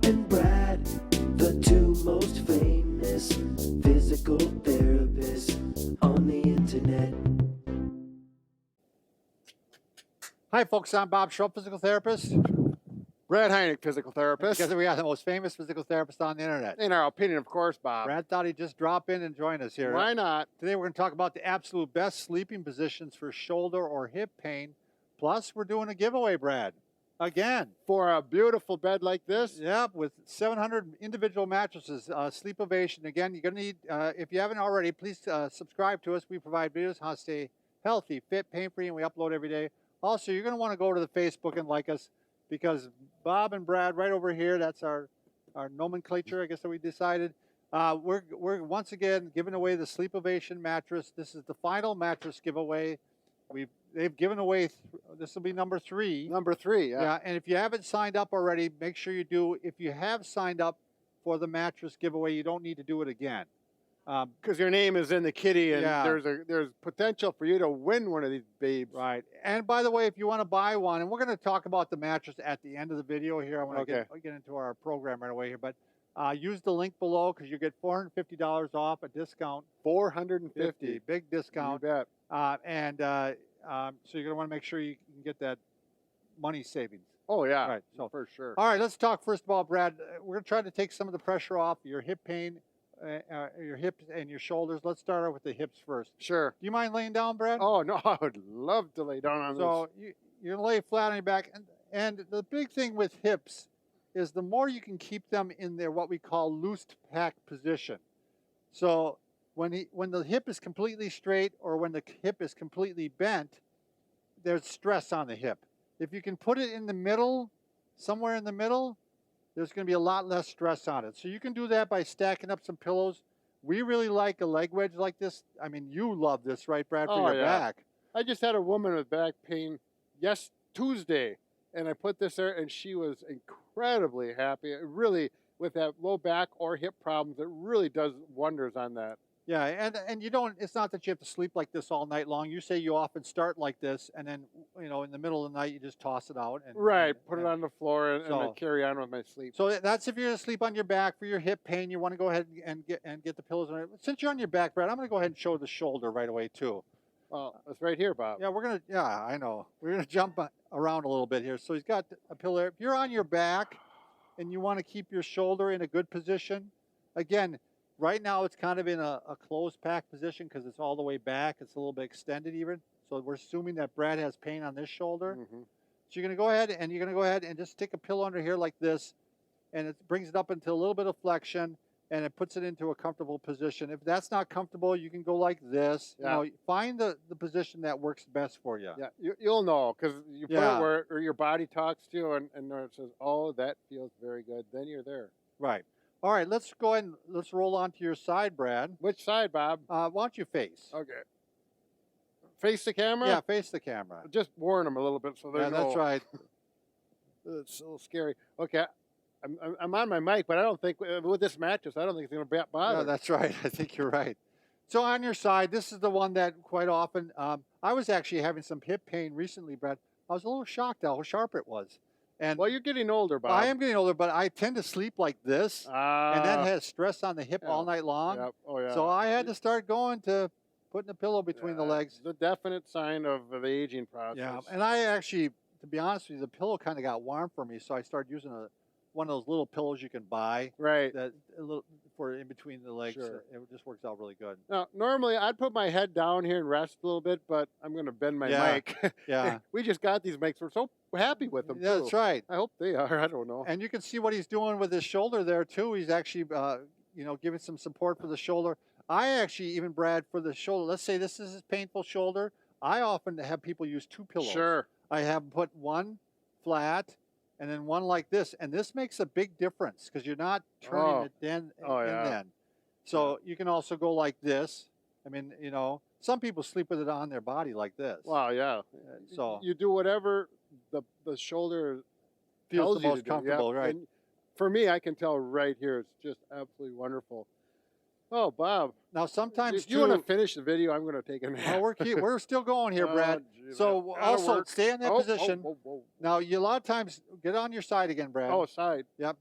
and Brad, the two most famous physical therapists on the internet. Hi, folks. I'm Bob Schrupp, physical therapist. Brad Heineck, physical therapist. Together, we are the most famous physical therapist on the internet. In our opinion, of course, Bob. Brad thought he'd just drop in and join us here. Why not? Today, we're going to talk about the absolute best sleeping positions for shoulder or hip pain. Plus, we're doing a giveaway, Brad. Again. For a beautiful bed like this? Yep, with 700 individual mattresses. Sleepovation. Again, you're going to need, if you haven't already, please subscribe to us. We provide videos on how to stay healthy, fit, pain-free, and we upload every day. Also, you're going to want to go to the Facebook and like us, because Bob and Brad right over here, that's our nomenclature, I guess, that we decided. We're once again giving away the Sleepovation mattress. This is the final mattress giveaway. They've given away, this will be number 3. Number 3, yeah. Yeah, and if you haven't signed up already, make sure you do. If you have signed up for the mattress giveaway, you don't need to do it again. Because your name is in the kitty, and Yeah. there's potential for you to win one of these babes. Right. And by the way, if you want to buy one, and we're going to talk about the mattress at the end of the video here. I want to get into our program right away here. But use the link below, because you get $450 off, a discount. $450. Big discount. You bet. So you're going to want to make sure you can get that money savings. Oh, yeah. Right. So for sure. All right, let's talk first of all, Brad. We're going to try to take some of the pressure off your hip pain, your hips and your shoulders. Let's start out with the hips first. Sure. Do you mind laying down, Brad? Oh, no, I would love to lay down on this. So you're going to lay flat on your back. And the big thing with hips is the more you can keep them in their what we call loose pack position. So when the hip is completely straight or when the hip is completely bent, there's stress on the hip. If you can put it in the middle, somewhere in the middle, there's going to be a lot less stress on it. So you can do that by stacking up some pillows. We really like a leg wedge like this. I mean, you love this, right, Brad, for your back? I just had a woman with back pain Tuesday, and I put this there, and she was incredibly happy. It really, with that low back or hip problems, it really does wonders on that. Yeah, and you don't, it's not that you have to sleep like this all night long. You say you often start like this, and then, in the middle of the night, you just toss it out. Put it on the floor and I carry on with my sleep. So that's if you're going to sleep on your back for your hip pain, you want to go ahead and get the pillows on it. Since you're on your back, Brad, I'm going to go ahead and show the shoulder right away, too. Well, it's right here, Bob. Yeah, I know. We're going to jump around a little bit here. So he's got a pillow. If you're on your back and you want to keep your shoulder in a good position, again, right now it's kind of in a closed pack position because it's all the way back. It's a little bit extended even. So we're assuming that Brad has pain on this shoulder. Mm-hmm. So you're going to go ahead and just stick a pillow under here like this, and it brings it up into a little bit of flexion, and it puts it into a comfortable position. If that's not comfortable, you can go like this. Yeah. Find the position that works best for you. Yeah, you'll know, because you put it where your body talks to you, and it says, oh, that feels very good. Then you're there. Right. All right, let's go ahead and let's roll on to your side, Brad. Which side, Bob? Why don't you face? Okay. Face the camera? Yeah, face the camera. Just warn them a little bit so they know. Yeah, that's right. It's a little scary. Okay, I'm on my mic, but I don't think, with this mattress, I don't think it's going to bother. No, that's right. I think you're right. So on your side, this is the one that quite often, I was actually having some hip pain recently, Brad. I was a little shocked at how sharp it was. And well, you're getting older, Bob. I am getting older, but I tend to sleep like this, and that has stress on the hip all night long. Yep. Oh, yeah. So I had to start going to putting a pillow between the legs. The definite sign of the aging process. Yeah, and I actually, to be honest with you, the pillow kind of got warm for me, so I started using one of those little pillows you can buy. Right. That a little for in between the legs. Sure. It just works out really good. Now, normally I'd put my head down here and rest a little bit, but I'm going to bend my mic. Yeah. We just got these mics. We're so happy with them, Yeah, too. that's right. I hope they are. I don't know. And you can see what he's doing with his shoulder there, too. He's actually, giving some support for the shoulder. I actually, even Brad, for the shoulder, let's say this is his painful shoulder, I often have people use 2 pillows. Sure. I have them put one flat and then one like this. And this makes a big difference because you're not turning it in then. So you can also go like this. I mean, some people sleep with it on their body like this. Wow, yeah. So you do whatever the shoulder feels tells the you most to do. comfortable, Yeah. right? And for me, I can tell right here, it's just absolutely wonderful. Oh, Bob. Now, sometimes if you want to finish the video, I'm going to take a nap. Oh, we're still going here, Brad. So also stay in that position. Whoa. Now, you a lot of times get on your side again, Brad. Oh, side. Yep.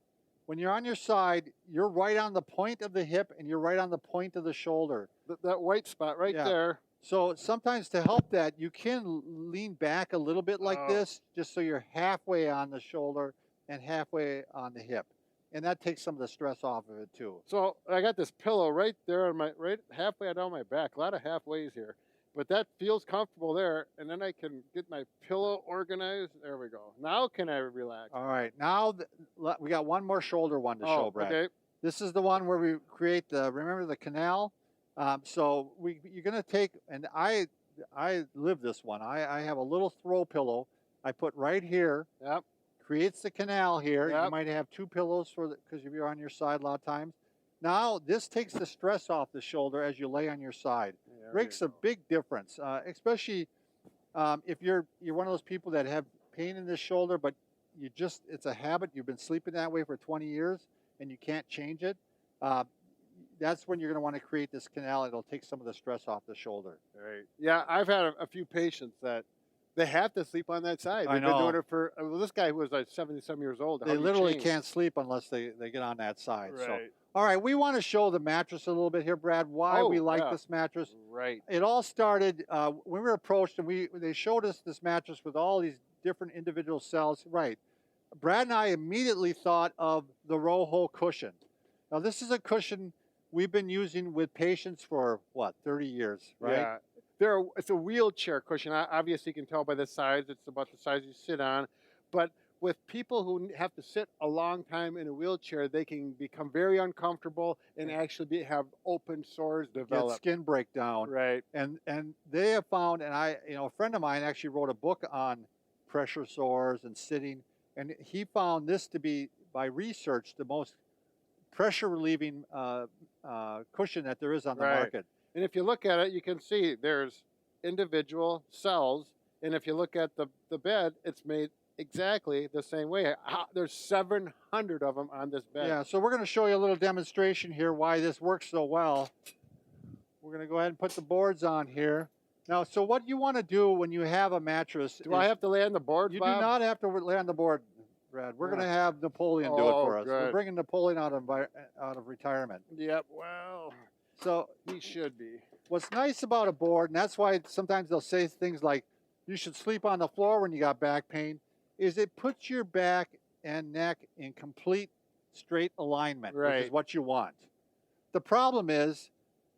when you're on your side, you're right on the point of the hip and you're right on the point of the shoulder. That white spot right Yeah. there. So sometimes to help that, you can lean back a little bit like Oh. this, just so you're halfway on the shoulder and halfway on the hip. And that takes some of the stress off of it too. So I got this pillow right there on my, right halfway down my back. A lot of halfways here. But that feels comfortable there. And then I can get my pillow organized. There we go. Now can I relax? All right, now we got one more shoulder one to show, Brad. Okay. This is the one where we create the, remember the canal? So you're gonna take, and I live this one. I have a little throw pillow I put right here. Yep. Creates the canal here. Yep. You might have two pillows because if you're on your side a lot of times. Now this takes the stress off the shoulder as you lay on your side. There Makes we a go. big difference, especially if you're one of those people that have pain in the shoulder, but it's a habit. You've been sleeping that way for 20 years and you can't change it. That's when you're going to want to create this canal. It'll take some of the stress off the shoulder. Right. Yeah, I've had a few patients that they have to sleep on that side. I They've been doing know. it for, well, this guy who was like 70-some years old. They how do you literally change? can't sleep unless they get on that side. Right. So, all right, we want to show the mattress a little bit here, Brad, why we Oh, like yeah. this mattress. Right. It all started when we were approached and they showed us this mattress with all these different individual cells. Right. Brad and I immediately thought of the ROHO Cushion. Now, this is a cushion we've been using with patients for, what, 30 years, right? Yeah. It's a wheelchair cushion. Obviously, you can tell by the size. It's about the size you sit on. But with people who have to sit a long time in a wheelchair, they can become very uncomfortable and actually have open sores Get develop. skin breakdown. Right. And they have found, and a friend of mine actually wrote a book on pressure sores and sitting, and he found this to be, by research, the most pressure relieving cushion that there is on the Right. market. And if you look at it, you can see there's individual cells. And if you look at the bed, it's made exactly the same way. There's 700 of them on this bed. Yeah, so we're going to show you a little demonstration here why this works so well. We're going to go ahead and put the boards on here. Now, so what you want to do when you have a mattress Do I have to lay on the board, you Bob? do not have to lay on the board, Brad. We're going to Yeah. have Napoleon do it for us. We're good. bringing Napoleon out of retirement. Yep, well, So he should be. what's nice about a board, and that's why sometimes they'll say things like, you should sleep on the floor when you got back pain, is it puts your back and neck in complete straight alignment, which is Right. what you want. The problem is,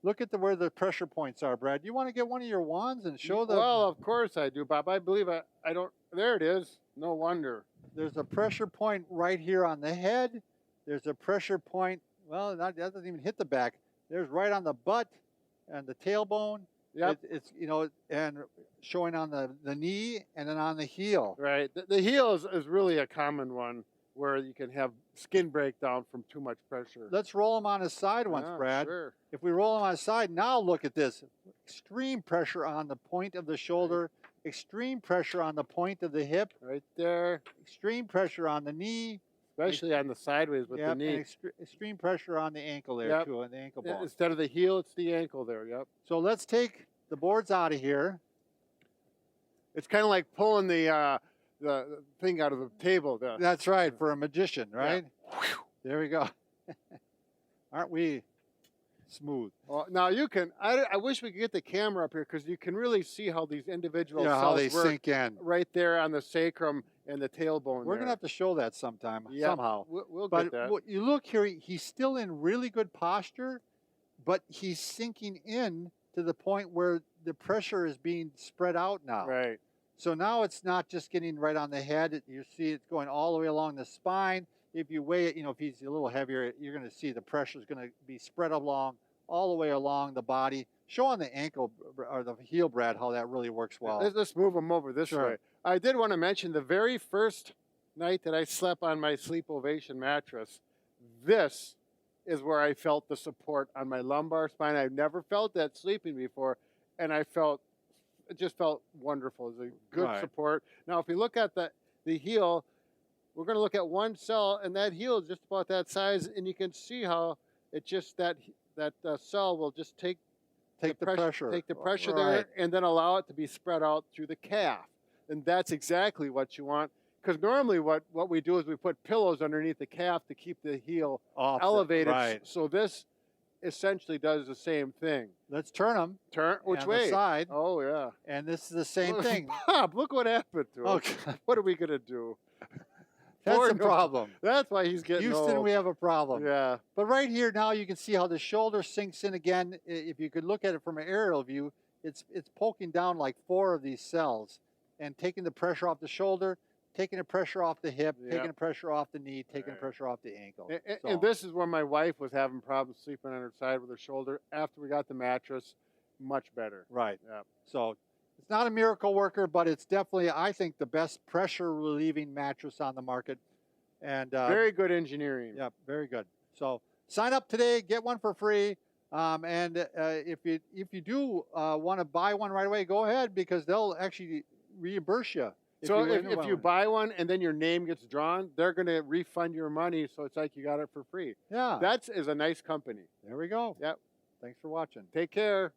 look at where the pressure points are, Brad. You want to get one of your wands and show the... Well, of course I do, Bob. I believe I don't. There it is. No wonder. There's a pressure point right here on the head. There's a pressure point, well, that doesn't even hit the back. There's right on the butt and the tailbone. Yep. It's and showing on the knee and then on the heel. Right. The heel is really a common one where you can have skin breakdown from too much pressure. Let's roll them on his side once, Yeah, Brad. Sure. If we roll them on his side, now look at this. Extreme pressure on the point of the shoulder, extreme pressure on the point of the hip, Right there. extreme pressure on the knee, Especially on the sideways with yep, the knee. and extreme pressure on the ankle there Yep. too, on the ankle bone. Instead of the heel, it's the ankle there. Yep. So let's take the boards out of here. It's kind of like pulling the thing out of the table. That's right, for a magician, right? There we go. Aren't we smooth? Well, now you can. I wish we could get the camera up here because you can really see how these individual Yeah, cells how they work sink in. right there on the sacrum and the tailbone. We're going to have to show that sometime, somehow. We'll But get that. you look here, he's still in really good posture, but he's sinking in to the point where the pressure is being spread out now. Right. So now it's not just getting right on the head. You see it's going all the way along the spine. If you weigh it, if he's a little heavier, you're going to see the pressure is going to be spread along all the way along the body. Show on the ankle or the heel, Brad, how that really works well. Let's move them over this Sure. way. I did want to mention the very first night that I slept on my Sleepovation mattress, this is where I felt the support on my lumbar spine. I've never felt that sleeping before, and it just felt wonderful. It was a good Right. support. Now, if you look at the heel, we're going to look at one cell, and that heel is just about that size, and you can see how it just that cell will just take the pressure. take the pressure Right. there, and then allow it to be spread out through the calf. And that's exactly what you want, because normally what we do is we put pillows underneath the calf to keep the heel Off elevated. right. So this essentially does the same thing. Let's turn them. Turn which on way? The side. Oh yeah. And this is the same Look, thing. Bob, look what happened to him. Okay. What are we gonna do? That's Poor the no- problem. That's why he's getting Houston, old. we have a problem. Yeah. But right here now you can see how the shoulder sinks in again. If you could look at it from an aerial view, it's poking down like 4 of these cells and taking the pressure off the shoulder, taking the pressure off the hip, Yep. taking the pressure off the knee, taking the Right. pressure off the ankle. And this is when my wife was having problems sleeping on her side with her shoulder. After we got the mattress, much better. Right. Yeah. So it's not a miracle worker, but it's definitely, I think, the best pressure relieving mattress on the market. And Very good engineering. yeah, very good. So sign up today, get one for free. If you do want to buy one right away, go ahead because they'll actually reimburse you. So you if you buy one and then your name gets drawn, they're going to refund your money. So it's like you got it for free. yeah, That is a nice company. there we go. Yep. Thanks for watching. Take care.